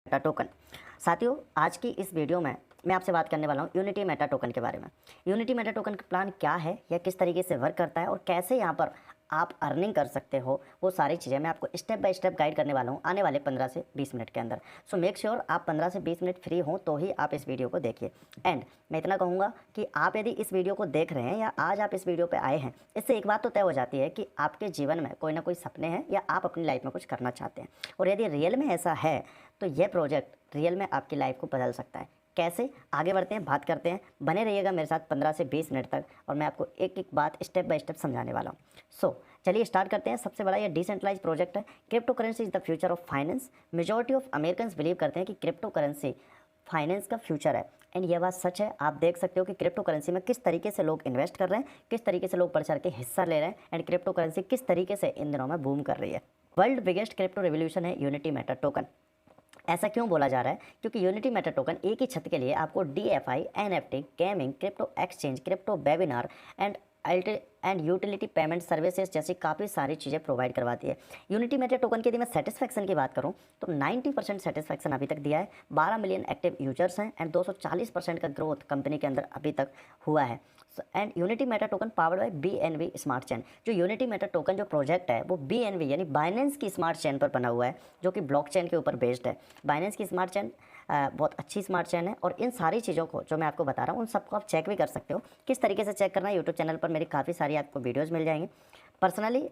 Meta token. साथियों, आज की इस वीडियो में मैं आपसे बात करने वाला हूँ यूनिटी मेटा टोकन के बारे में। यूनिटी मेटा टोकन का प्लान क्या है या किस तरीके से वर्क करता है और कैसे यहाँ पर आप अर्निंग कर सकते हो, वो सारी चीज़ें मैं आपको स्टेप बाय स्टेप गाइड करने वाला हूँ आने वाले 15 से 20 मिनट के अंदर। सो मेक श्योर आप 15 से 20 मिनट फ्री हों तो ही आप इस वीडियो को देखिए। एंड मैं इतना कहूँगा कि आप यदि इस वीडियो को देख रहे हैं या आज आप इस वीडियो पे आए हैं, इससे एक बात तो तय हो जाती है कि आपके जीवन में कोई ना कोई सपने हैं या आप अपनी लाइफ में कुछ करना चाहते हैं। और यदि रियल में ऐसा है तो यह प्रोजेक्ट रियल में आपकी लाइफ को बदल सकता है। कैसे, आगे बढ़ते हैं, बात करते हैं। बने रहिएगा मेरे साथ 15 से 20 मिनट तक और मैं आपको एक एक बात स्टेप बाय स्टेप समझाने वाला हूँ। सो चलिए स्टार्ट करते हैं। सबसे बड़ा ये डिसेंट्रलाइज प्रोजेक्ट है। Crypto currency is the future of finance. Majority of Americans believe करते हैं कि क्रिप्टो करेंसी फाइनेंस का फ्यूचर है। एंड ये बात सच है। आप देख सकते हो कि क्रिप्टो करेंसी में किस तरीके से लोग इन्वेस्ट कर रहे हैं, किस तरीके से लोग बढ़ चढ़ के हिस्सा ले रहे हैं एंड क्रिप्टो करेंसी किस तरीके से इन दिनों में बूम कर रही है। वर्ल्ड बिगेस्ट क्रिप्टो रिवोल्यूशन है यूनिटी मेटा टोकन। ऐसा क्यों बोला जा रहा है? क्योंकि यूनिटी मेटा टोकन एक ही छत के लिए आपको DeFi, NFT, gaming, crypto exchange, crypto webinar and utility payment services जैसी काफ़ी सारी चीज़ें प्रोवाइड करवाती है। यूनिटी मेटा टोकन की यदि मैं सेटिस्फैक्शन की बात करूं तो 90% सेटिस्फैक्शन अभी तक दिया है। 12 मिलियन एक्टिव यूजर्स हैं एंड 240% का ग्रोथ कंपनी के अंदर अभी तक हुआ है। And unity Meta token powered by BNB smart chain. जो यूनिटी मेटा टोकन जो प्रोजेक्ट है वो BNB यानी बाइनेंस की स्मार्ट चेन पर बना हुआ है, जो कि ब्लॉकचेन के ऊपर बेस्ड है। बाइनेंस की स्मार्ट चेन बहुत अच्छी स्मार्ट चेन है और इन सारी चीज़ों को जो मैं आपको बता रहा हूँ उन सबको आप चेक भी कर सकते हो। किस तरीके से चेक करना है, यूट्यूब चैनल पर मेरी काफ़ी सारी आपको वीडियोज़ मिल जाएंगी। पर्सनली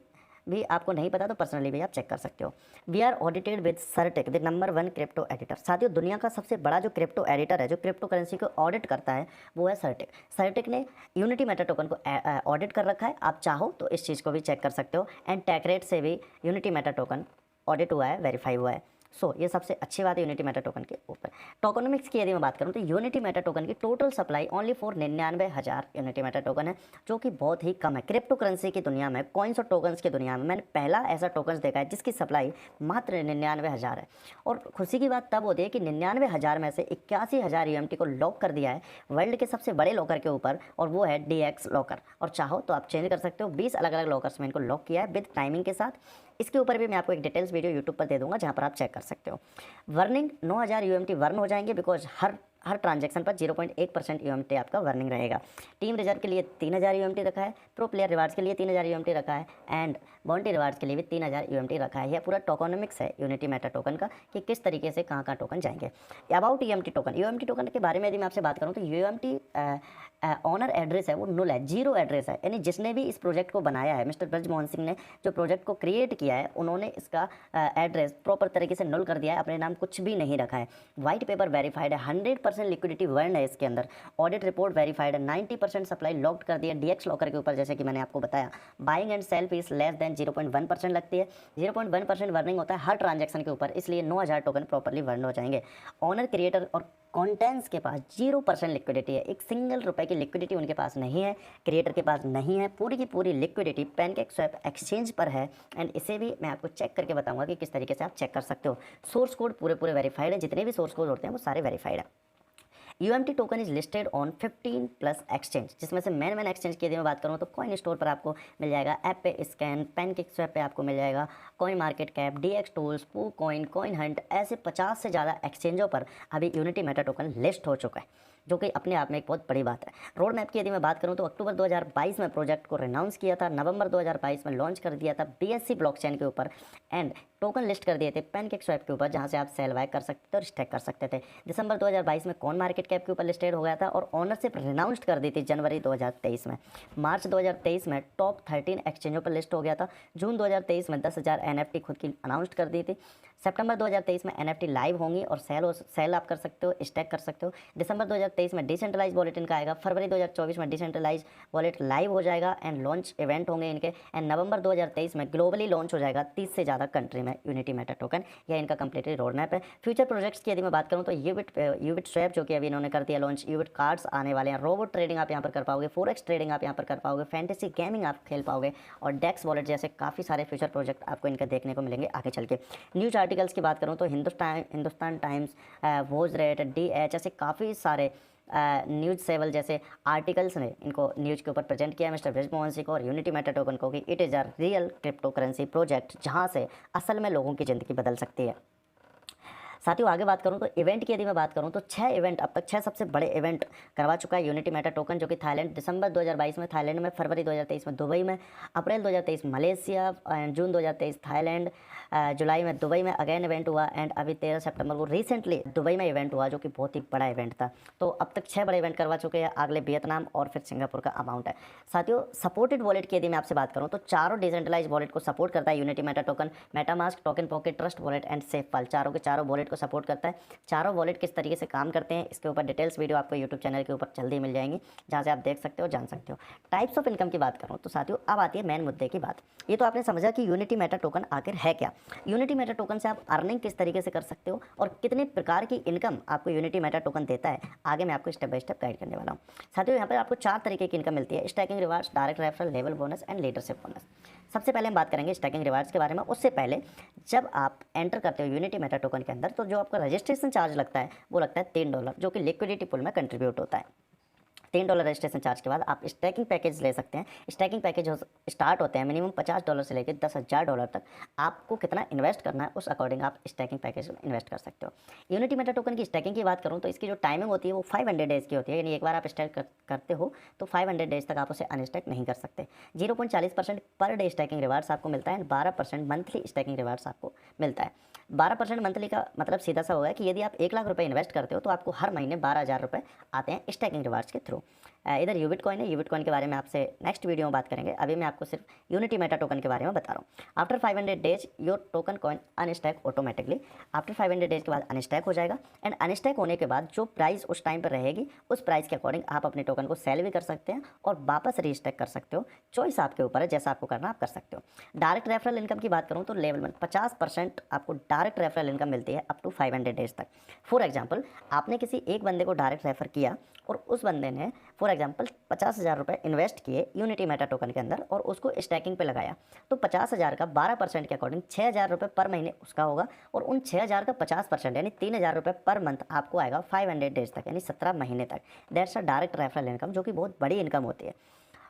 भी आपको नहीं पता तो पर्सनली भी आप चेक कर सकते हो। We are audited with Certik, the number 1 crypto auditor. साथियों, दुनिया का सबसे बड़ा जो क्रिप्टो एडिटर है, जो क्रिप्टो करेंसी को ऑडिट करता है, वो है सर्टिक। सर्टिक ने यूनिटी मेटा टोकन को ऑडिट कर रखा है। आप चाहो तो इस चीज़ को भी चेक कर सकते हो। एंड टेकरेट से भी यूनिटी मेटा टोकन ऑडिट हुआ है, वेरीफाई हुआ है। सो ये सबसे अच्छी बात है यूनिटी मेटा टोकन के ऊपर। टोकनोमिक्स की यदि मैं बात करूं तो यूनिटी मेटा टोकन की total supply only for 99,000 unity Meta token है, जो कि बहुत ही कम है। क्रिप्टो करेंसी की दुनिया में, कॉइन्स और टोकन्स की दुनिया में मैंने पहला ऐसा टोकन्स देखा है जिसकी सप्लाई मात्र 99,000 है। और खुशी की बात तब होती है कि 99,000 में से 81,000 UMT को लॉक कर दिया है वर्ल्ड के सबसे बड़े लॉकर के ऊपर, और वो है DX लॉकर। और चाहो तो आप चेंज कर सकते हो। 20 अलग अलग लॉकर्स में इनको लॉक किया है विद टाइमिंग के साथ। इसके ऊपर भी मैं आपको एक डिटेल्स वीडियो यूट्यूब पर दे दूंगा जहां पर आप चेक कर सकते हो। वर्निंग 9,000 UMT वर्न हो जाएंगे बिकॉज हर ट्रांजैक्शन पर 0.1% UMT आपका वर्निंग रहेगा। टीम रिजर्व के लिए 3,000 UMT रखा है, प्रो प्लेयर रिवार्ड्स के लिए 3,000 UMT रखा है एंड बाउंटी रिवार्ड्स के लिए भी 3,000 UMT रखा है। यह पूरा टोकनोमिक्स है यूनिटी मेटा टोकन का कि किस तरीके से कहाँ टोकन जाएंगे। अबाउट UMT टोकन के बारे में यदि मैं आपसे बात करूँ तो UMT ऑनर एड्रेस है वो नुल है, जीरो एड्रेस है। यानी जिसने भी इस प्रोजेक्ट को बनाया है, मिस्टर ब्रजमोहन सिंह ने जो प्रोजेक्ट को क्रिएट किया है, उन्होंने इसका एड्रेस प्रॉपर तरीके से नुल कर दिया है, अपने नाम कुछ भी नहीं रखा है। व्हाइट पेपर वेरीफाइड है, 100% लिक्विडिटी वर्न है इसके अंदर। ऑडिट रिपोर्ट वेरीफाइड है, 90% सप्लाई लॉक्ड कर दिया DX लॉकर के ऊपर। जैसे कि मैंने आपको बताया, buying and sell fees less than 0.1% लगती है। 0.1% वर्निंग होता है हर ट्रांजेक्शन के ऊपर, इसलिए 9,000 टोकन प्रॉपरली वर्न हो जाएंगे। ऑनर क्रिएटर और कॉन्टेंट्स के पास 0% लिक्विडिटी है। एक सिंगल रुपए की लिक्विडिटी उनके पास नहीं है, क्रिएटर के पास नहीं है। पूरी की पूरी लिक्विडिटी पैनकेकस्वैप एक्सचेंज पर है एंड इसे भी मैं आपको चेक करके बताऊंगा कि किस तरीके से आप चेक कर सकते हो। सोर्स कोड पूरे वेरीफाइड है, जितने भी सोर्स कोड होते हैं वो सारे वेरीफाइड है। UMT token is listed on 15+ exchange, जिसमें से मेन एक्सचेंज की यदि मैं बात करूँ तो कॉइन स्टोर पर आपको मिल जाएगा, ऐप पे स्कैन, पैनकेकस्वैप पे आपको मिल जाएगा, coin market cap, DX tools, पू कॉइन, कॉइन हंट, ऐसे 50 से ज़्यादा एक्सचेंजों पर अभी यूनिटी मेटा टोकन लिस्ट हो चुका है, जो कि अपने आप में एक बहुत बड़ी बात है। रोड मैप की यदि मैं बात करूं तो अक्टूबर 2022 में प्रोजेक्ट को रिनाउंस किया था, नवंबर 2022 में लॉन्च कर दिया था BSC ब्लॉकचेन के ऊपर एंड टोकन लिस्ट कर दिए थे पैनकेकस्वैप के ऊपर, जहां से आप सेल बाय कर सकते थे और स्टेक कर सकते थे। दिसंबर 2022 में कॉइन मार्केट कैप के ऊपर लिस्टेड हो गया था और ऑनरशिप रिनाउंस्ड कर दी थी जनवरी 2023 में। मार्च 2023 में टॉप 13 एक्सचेंजों पर लिस्ट हो गया था। जून 2023 में 10,000 NFT खुद की अनाउंस कर दी थी। सितंबर 2023 में NFT लाइव होंगी और सेल आप कर सकते हो, स्टेक कर सकते हो। दिसंबर 2023 में डिसेंट्रलाइज वॉलेट इनका आएगा। फरवरी 2024 में डिसेंट्रलाइज वॉलेट लाइव हो जाएगा एंड लॉन्च इवेंट होंगे इनके। एंड नवंबर 2023 में ग्लोबली लॉन्च हो जाएगा 30 से ज़्यादा कंट्री में यूनिटी मेटा टोकन। यह इनका कंप्लीटली रोड मैप है। फ्यूचर प्रोजेक्ट्स की यदि मैं बात करूँ तो यूबिट स्वैप, जो कि अभी इन्होंने कर दिया लॉन्च। यूबिट कार्ड्स आने वाले हैं। रोबोट ट्रेडिंग आप यहाँ पर कर पाओगे, फोरेक्स ट्रेडिंग आप यहाँ पर कर पाओगे, फैंटेसी गेमिंग आप खेल पाओगे और डेक्स वॉलेट जैसे काफ़ी सारे फ्यूचर प्रोजेक्ट आपको इनके देखने को मिलेंगे आगे चल के। न्यूज़ आर्टिकल्स की बात करूँ तो हिंदुस्तान टाइम्स, वोज रेट, DH, ऐसे काफ़ी सारे न्यूज़ सेवल जैसे आर्टिकल्स ने इनको न्यूज़ के ऊपर प्रेजेंट किया मिस्टर ब्रजमोहन सिंह को और यूनिटी मेटा टोकन को कि it is a real crypto currency project, जहाँ से असल में लोगों की ज़िंदगी बदल सकती है। साथियों आगे बात करूं तो इवेंट की यदि मैं बात करूं तो 6 इवेंट, अब तक 6 सबसे बड़े इवेंट करवा चुका है यूनिटी मेटा टोकन, जो कि थाईलैंड दिसंबर 2022 में थाईलैंड में, फरवरी 2023 में दुबई में, अप्रैल 2023 मलेशिया, जून 2023 थाईलैंड, जुलाई में दुबई में अगेन इवेंट हुआ, एंड अभी 13 सितंबर को रिसेंटली दुबई में इवेंट हुआ, जो कि बहुत ही बड़ा इवेंट था। तो अब तक 6 बड़े इवेंट करवा चुके हैं, अगले वियतनाम और फिर सिंगापुर का अमाउंट है। साथियों सपोर्टेड वॉलेट की यदि मैं आपसे बात करूं तो चारों डिसेंट्रलाइज वॉलेट को सपोर्ट करता है Unity Meta Token, MetaMask, Token Pocket, Trust Wallet and SafePal, चारों के चारों वॉलेट को सपोर्ट करता है। चारों वॉलेट किस तरीके से काम करते हैं इसके ऊपर डिटेल्स वीडियो आपको यूट्यूब चैनल के ऊपर जल्दी मिल जाएंगी, जहाँ से आप देख सकते हो, जान सकते हो। टाइप्स ऑफ इनकम की बात करूँ तो साथियों अब आती है मेन मुद्दे की बात। ये तो आपने समझा कि यूनिटी मेटा टोकन आखिर है क्या। यूनिटी मेटा टोकन से आप अर्निंग किस तरीके से कर सकते हो और कितने प्रकार की इनकम आपको यूनिटी मेटा टोकन देता है, आगे मैं आपको स्टेप बाय स्टेप गाइड करने वाला हूँ। साथियों यहाँ पर आपको 4 तरीके की इनकम मिलती है, stacking rewards, direct referral, level bonus and leadership bonus. सबसे पहले हम बात करेंगे स्टैकिंग रिवार्ड्स के बारे में। उससे पहले जब आप एंटर करते हो यूनिटी मेटा टोकन के अंदर तो जो आपका रजिस्ट्रेशन चार्ज लगता है वो लगता है $3, जो कि लिक्विडिटी पूल में कंट्रीब्यूट होता है। $3 रजिस्ट्रेशन चार्ज के बाद आप स्टैकिंग पैकेज ले सकते हैं। स्टैकिंग पैकेज स्टार्ट होते हैं मिनिमम $50 से लेकर $10,000 तक। आपको कितना इन्वेस्ट करना है उस अकॉर्डिंग आप स्टैकिंग पैकेज में इन्वेस्ट कर सकते हो। यूनिटी मेटा टोकन की स्टैकिंग की बात करूँ तो इसकी जो टाइमिंग होती है वो 500 डेज़ की होती है, यानी एक बार आप स्टैक करते हो तो 500 डेज़ तक आप उसे अनस्टैक नहीं कर सकते। 0.40% पर डे स्टैकिंग रिवार्ड्स आपको मिलता है, 12% मंथली स्टैकिंग रिवार्ड्स आपको मिलता है। 12% मंथली का मतलब सीधा सा होगा कि यदि आप 1 लाख रुपए इन्वेस्ट करते हो तो आपको हर महीने 12,000 रुपये आते हैं स्टैकिंग रिवार्ड्स के थ्रू। इधर यूबिट कॉइन है, यूबिट कॉइन के बारे में आपसे नेक्स्ट वीडियो में बात करेंगे, अभी मैं आपको सिर्फ यूनिटी मेटा टोकन के बारे में बता रहा हूँ। After 500 days your token coin unstake automatically. After 500 days के बाद अनस्टैक हो जाएगा, एंड अनस्टैक होने के बाद जो प्राइस उस टाइम पर रहेगी उस प्राइस के अकॉर्डिंग आप अपने टोकन को सेल भी कर सकते हैं और वापस रीस्टैक कर सकते हो। चॉइस आपके ऊपर है, जैसा आपको करना आप कर सकते हो। डायरेक्ट रेफरल इनकम की बात करूँ तो लेवल 1 50% आपको डायरेक्ट रेफरल इनकम मिलती है अप टू 500 डेज तक। फॉर एग्जाम्पल आपने किसी एक बंदे को डायरेक्ट रेफर किया और उस बंदे ने फॉर एग्जाम्पल 50,000 रुपये इन्वेस्ट किए यूनिटी मेटा टोकन के अंदर और उसको स्टैकिंग पे लगाया, तो 50,000 का 12% के अकॉर्डिंग 6,000 रुपये पर महीने उसका होगा, और उन 6,000 का 50% यानी 3,000 रुपये पर मंथ आपको आएगा 500 डेज तक, यानी 17 महीने तक। That's a direct referral income, जो कि बहुत बड़ी इनकम होती है।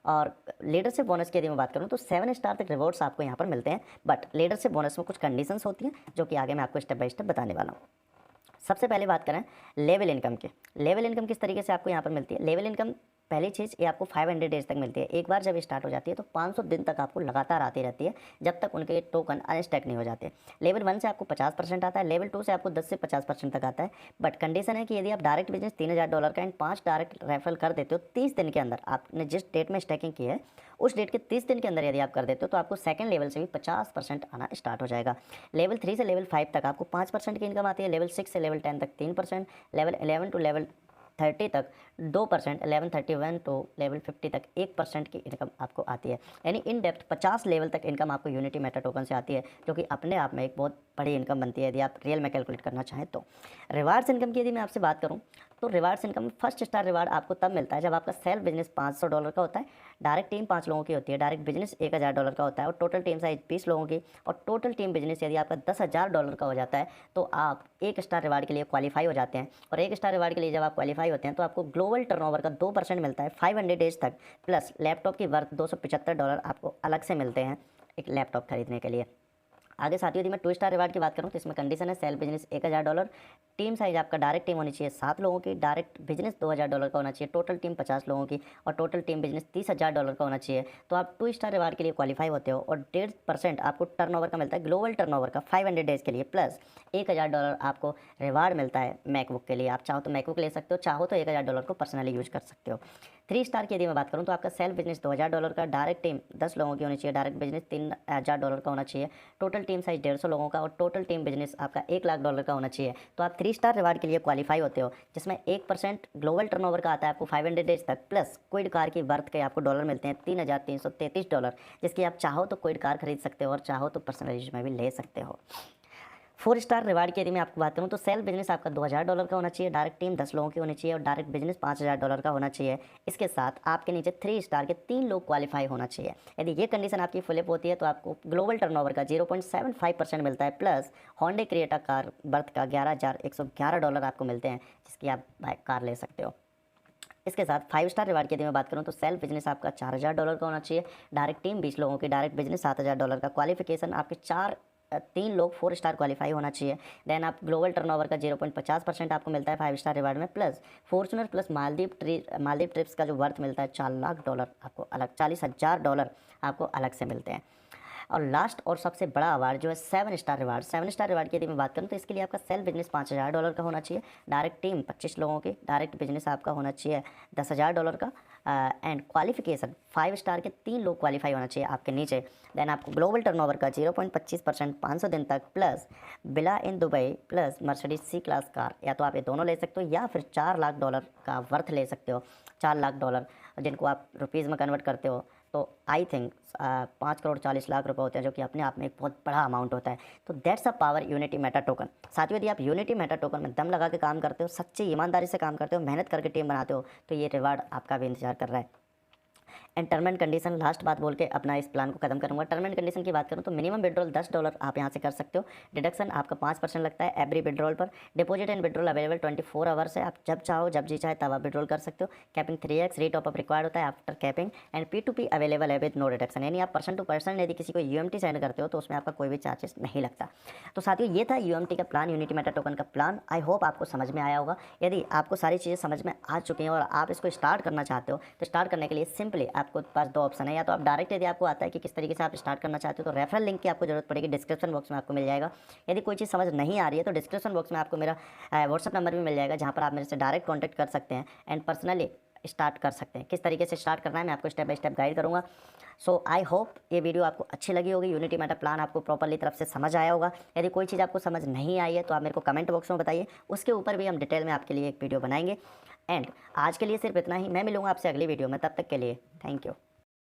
और लीडरशिप बोनस की यदि मैं बात करूं तो 7 स्टार तक रिवॉर्ड्स आपको यहाँ पर मिलते हैं, बट लीडरशिप बोनस में कुछ कंडीशंस होती हैं जो कि आगे मैं आपको स्टेप बाय स्टेप बताने वाला हूँ। सबसे पहले बात करें लेवल इनकम की। लेवल इनकम किस तरीके से आपको यहाँ पर मिलती है। लेवल इनकम पहली चीज़ ये आपको 500 डेज तक मिलती है। एक बार जब स्टार्ट हो जाती है तो 500 दिन तक आपको लगातार आती रहती है, जब तक उनके टोकन अनस्टैक नहीं हो जाते। लेवल 1 से आपको 50% आता है, लेवल 2 से आपको 10 से 50% तक आता है, बट कंडीशन है कि यदि आप डायरेक्ट बिजनेस $3,000 का एंड 5 डायरेक्ट रेफरल कर देते हो 30 दिन के अंदर, आपने जिस डेट में स्टैकिंग की है उस डेट के 30 दिन के अंदर यदि आप कर देते हो तो आपको सेकंड लेवल से भी 50% आना स्टार्ट हो जाएगा। लेवल 3 से लेवल 5 तक आपको 5% की इनकम आती है, लेवल 6 से लेवल 10 तक 3%, लेवल 11 टू लेवल 30 तक 2%, 1131 टू लेवल 50 तक 1% की इनकम आपको आती है। यानी इन डेप्थ 50 लेवल तक इनकम आपको यूनिटी मेटा टोकन से आती है, जो कि अपने आप में एक बहुत बड़ी इनकम बनती है यदि आप रियल में कैलकुलेट करना चाहें तो। रिवार्ड्स इनकम की यदि मैं आपसे बात करूं तो rewards income first star reward आपको तब मिलता है जब आपका सेल्फ बिजनेस $500 का होता है, डायरेक्ट टीम 5 लोगों की होती है, डायरेक्ट बिजनेस $1,000 का होता है, और टोटल टीम साइज 20 लोगों की, और टोटल टीम बिजनेस यदि आपका $10,000 का हो जाता है तो आप 1 स्टार रिवार्ड के लिए क्वालिफाई हो जाते हैं। और 1 स्टार रिवार्ड के लिए जब आप क्वालिफाई होते हैं तो आपको ग्लोबल टर्नओवर का 2% मिलता है 500 डेज तक, प्लस लैपटॉप की वर्थ $275 आपको अलग से मिलते हैं एक लैपटॉप खरीदने के लिए। आगे साथियों यदि मैं 2 स्टार रिवार्ड की बात करूं तो इसमें कंडीशन है सेल्फ बिजनेस $1,000, टीम साइज आपका डायरेक्ट टीम होनी चाहिए 7 लोगों की, डायरेक्ट बिजनेस $2,000 का होना चाहिए, टोटल टीम 50 लोगों की, और टोटल टीम बिजनेस $30,000 का होना चाहिए। तो आप 2 स्टार रिवार्ड के लिए क्वालिफाई होते हो, और 1.5% आपको टर्नओवर का मिलता है ग्लोबल टर्नओवर का 500 डेज के लिए, प्लस $1,000 आपको रिवार्ड मिलता है मैकबुक के लिए। आप चाहो तो मैकबुक ले सकते हो, चाहो तो $1,000 को पर्सनली यूज कर सकते हो। 3 स्टार की यदि मैं बात करूं तो आपका सेल्फ बिजनेस $2,000 का, डायरेक्ट टीम 10 लोगों की होनी चाहिए, डायरेक्ट बिजनेस $3,000 का होना चाहिए, टोटल टीम साइज 150 लोगों का, और टोटल टीम बिजनेस आपका $1,00,000 का होना चाहिए। तो आप 3 स्टार रिवार्ड के लिए क्वालिफाई होते हो, जिसमें 1% ग्लोबल टर्नओवर का आता है आपको 500 डेज तक, प्लस क्विड कार की वर्थ के आपको डॉलर मिलते हैं $3,333, जिसकी आप चाहो तो क्विड कार खरीद सकते हो और चाहो तो पर्सनल यूज में भी ले सकते हो। 4 स्टार रिवार्ड की यदि मैं आपको बात करूं तो सेल्फ बिजनेस आपका $2,000 का होना चाहिए, डायरेक्ट टीम 10 लोगों की होनी चाहिए, और डायरेक्ट बिजनेस $5,000 का होना चाहिए। इसके साथ आपके नीचे 3 स्टार के 3 लोग क्वालिफाई होना चाहिए। यदि ये कंडीशन आपकी फुलअप होती है तो आपको ग्लोबल टर्नओवर का 0.75% मिलता है, प्लस होंडे क्रिएटा कार बर्थ का $11,111 आपको मिलते हैं, जिसकी आप कार ले सकते हो। इसके साथ 5 स्टार रिवार्ड की यदि मैं बात करूं तो सेल्फ बिजनेस आपका $4,000 का होना चाहिए, डायरेक्ट टीम 20 लोगों की, डायरेक्ट बिजनेस $7,000 का, क्वालिफिकेशन आपके 4 3 लोग 4 स्टार क्वालिफाई होना चाहिए। देन आप ग्लोबल टर्नओवर का 0.50% आपको मिलता है 5 स्टार रिवार्ड में, plus Fortuner plus Maldives trips का जो वर्थ मिलता है $4 लाख आपको अलग, $40,000 आपको अलग से मिलते हैं। और लास्ट और सबसे बड़ा अवार्ड जो है 7 स्टार रिवार्ड। 7 स्टार रिवार्ड की यदि मैं बात करूँ तो इसके लिए आपका सेल्फ बिजनेस $5,000 का होना चाहिए, डायरेक्ट टीम 25 लोगों की, डायरेक्ट बिजनेस आपका होना चाहिए $10,000 का, एंड क्वालिफिकेशन 5 स्टार के 3 लोग क्वालिफाई होना चाहिए आपके नीचे। देन आपको ग्लोबल टर्नओवर का 0.25% 500 दिन तक, plus villa in Dubai, plus Mercedes C class car, या तो आप ये दोनों ले सकते हो या फिर $4 लाख का वर्थ ले सकते हो। $4 लाख जिनको आप रुपीज़ में कन्वर्ट करते हो तो आई थिंक 5,40,00,000 होते हैं, जो कि अपने आप में एक बहुत बड़ा अमाउंट होता है। तो that's a power unity Meta token. साथियों, यदि आप यूनिटी मेटा टोकन में दम लगा के काम करते हो, सच्ची ईमानदारी से काम करते हो, मेहनत करके टीम बनाते हो, तो ये रिवार्ड आपका भी इंतजार कर रहा है। And term and condition, last बात बोल के अपना इस प्लान को खत्म करूँगा। टर्म एंड कंडीशन की बात करूँ तो मिनिमम विड्रॉल $10 आप यहाँ से कर सकते हो। डिडक्शन आपका 5% लगता है एवरी विड्रॉल पर। Deposit and withdrawal available 24 hours है, आप जब चाहो जब जी चाहे तब आप विड्रॉल कर सकते हो। कैपिंग 3x रीटॉप अप रिक्वायर्ड होता है after capping, and P2P available है विद नो डिडक्शन, यानी आप पर्सन टू पर्सन यदि किसी को UMT सेंड करते हो तो उसमें आपका कोई भी चार्जेस नहीं लगता। तो साथियों, ये था UMT का प्लान, यूनिटी मेटा टोकन का प्लान। आई होप आपको समझ में आया होगा। यदि आपको सारी चीज़ें समझ में आ चुकी हैं और आप इसको स्टार्ट करना चाहते हो तो स्टार्ट करने के लिए सिंपली आपको पास 2 ऑप्शन है। या तो आप डायरेक्ट, यदि आपको आता है कि किस तरीके से आप स्टार्ट करना चाहते हो, तो रेफरल लिंक की आपको जरूरत पड़ेगी, डिस्क्रिप्शन बॉक्स में आपको मिल जाएगा। यदि कोई चीज़ समझ नहीं आ रही है तो डिस्क्रिप्शन बॉक्स में आपको मेरा व्हाट्सअप नंबर भी मिल जाएगा, जहाँ पर आप मेरे से डायरेक्ट कॉन्टैक्ट कर सकते हैं एंड पर्सनली स्टार्ट कर सकते हैं। किस तरीके से स्टार्ट करना है मैं आपको स्टेप बाय स्टेप गाइड करूँगा। सो आई होप ये वीडियो आपको अच्छी लगी होगी, यूनिटी मेटा प्लान आपको प्रॉपरली तरफ से समझ आया होगा। यदि कोई चीज़ आपको समझ नहीं आई है तो आप मेरे को कमेंट बॉक्स में बताइए, उसके ऊपर भी हम डिटेल में आपके लिए एक वीडियो बनाएंगे। एंड आज के लिए सिर्फ इतना ही, मैं मिलूँगा आपसे अगली वीडियो में, तब तक के लिए थैंक यू।